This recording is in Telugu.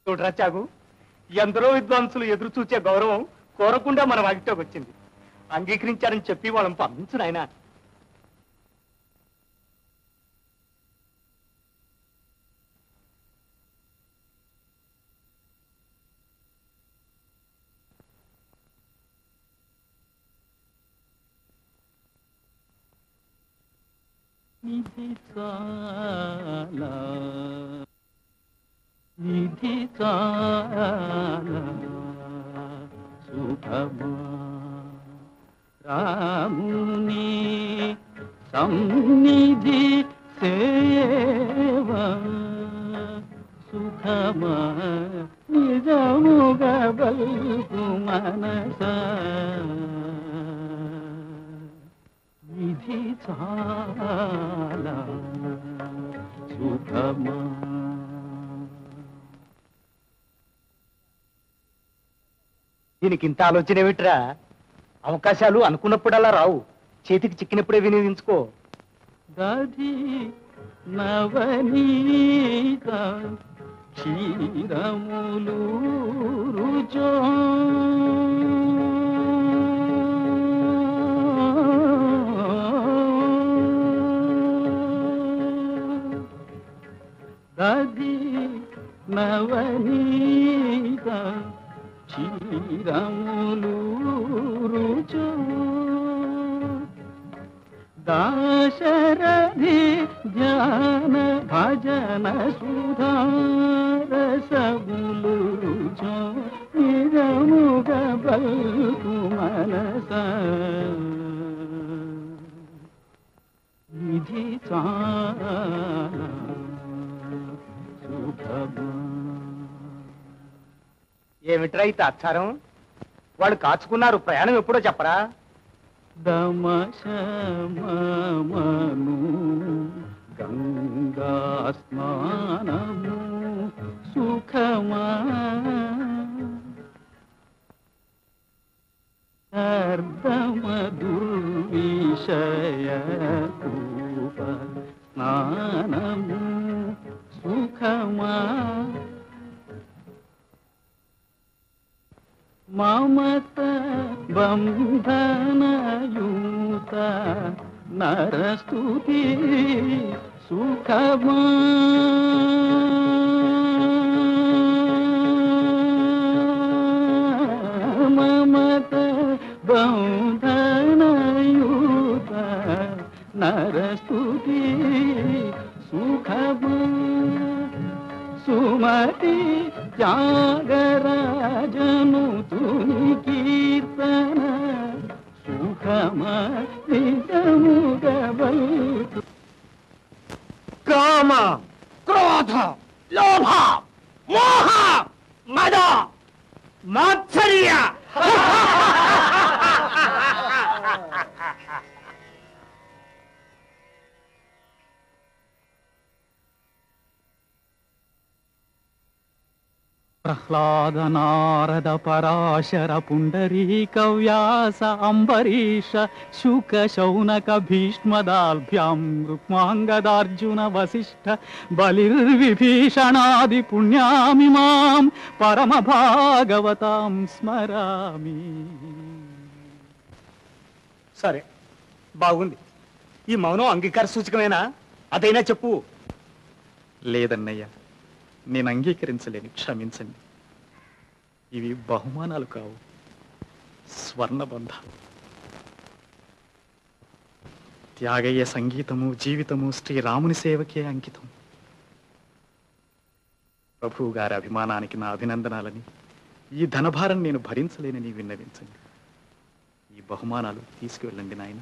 చూడరా చాగు, ఎందరో విద్వాంసులు ఎదురు చూచే గౌరవం కోరకుండా మన వాకిట్లోకి వచ్చింది. అంగీకరించారని చెప్పి వాళ్ళని పంపించు నాయనా. నిధి చాలా నిధి చాలా సుఖమా రాముని సన్నిధి సేవ సుఖమా నిజముగా బల్కు మనస నిధి చాలా సుఖమా. దీనికి ఇంత ఆలోచన ఏమిట్రా? అవకాశాలు అనుకున్నప్పుడల్లా రావు, చేతికి చిక్కినప్పుడే వినియోగించుకో. దధి నవనీత క్షీరములు రుచో దధి నవనీత క్షీరములు రుచో దాశరథి ధ్యాన భజన సుధారసములు రుచో నిజముగ బల్కు మనస నిధి చాలా సుఖమా. ఏమిట్రా ఈ తాత్సారం? వాళ్ళు కాచుకున్నారు, ప్రయాణం ఎప్పుడో చెప్పరా? దమశమను గంగా స్నానము సుఖమా అర్ధమ దుర్విషయ కూప స్నానము సుఖమా మమత బంధనయూత నరస్తుతి సుఖమా మమత బంధనయూత నరస్తుతి సుఖమా సుమతి త్యాగరాజను తుని కీర్తన సుఖమా నిజముగ బల్కు. కామ, క్రోధ, లోభ, మోహ, మద, మాత్సర్య. ప్రహ్లాద నారద పరాశర పుండరీక వ్యాస అంబరీష శుక శౌనక భీష్మదాల్భ్యాం రుక్మాంగదార్జున వసిష్ఠ బలిర్విభీషణాది పుణ్యామిమాం పరమ భాగవతాం స్మరామి. సరే, బాగుంది. ఈ మౌనం అంగీకార సూచకమేనా? అదైనా చెప్పు. లేదన్నయ్య, నేను అంగీకరించలేను, క్షమించండి. ఇవి బహుమానాలు కావు, స్వర్ణబంధాలు. త్యాగయ్య సంగీతము జీవితము శ్రీరాముని సేవకే అంకితం. ప్రభువు గారి అభిమానానికి నా అభినందనాలని, ఈ ధనభారం నేను భరించలేనని విన్నవించండి. ఈ బహుమానాలు తీసుకువెళ్ళండి నాయన.